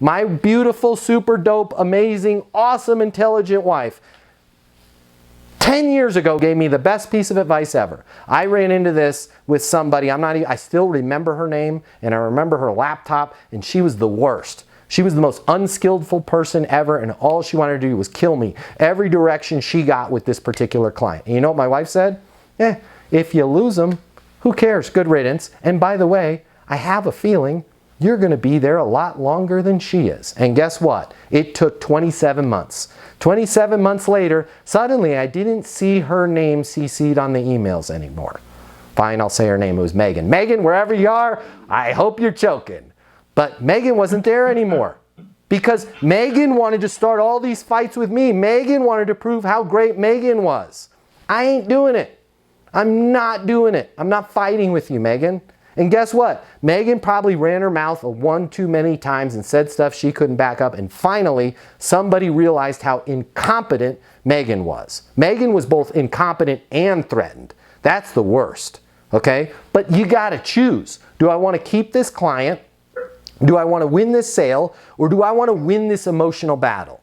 My beautiful, super dope, amazing, awesome, intelligent wife 10 years ago gave me the best piece of advice ever. I ran into this with somebody, I still remember her name, and I remember her laptop, and she was the worst. She was the most unskillful person ever, and all she wanted to do was kill me every direction she got with this particular client. And you know what my wife said? If you lose them, who cares? Good riddance. And by the way, I have a feeling you're going to be there a lot longer than she is. And guess what? It took 27 months. 27 months later, suddenly I didn't see her name CC'd on the emails anymore. Fine, I'll say her name. It was Megan. Megan, wherever you are, I hope you're choking. But Megan wasn't there anymore because Megan wanted to start all these fights with me. Megan wanted to prove how great Megan was. I ain't doing it. I'm not doing it. I'm not fighting with you, Megan. And guess what? Megan probably ran her mouth one too many times and said stuff she couldn't back up. And finally, somebody realized how incompetent Megan was. Megan was both incompetent and threatened. That's the worst, okay? But you got to choose. Do I want to keep this client? Do I want to win this sale? Or do I want to win this emotional battle?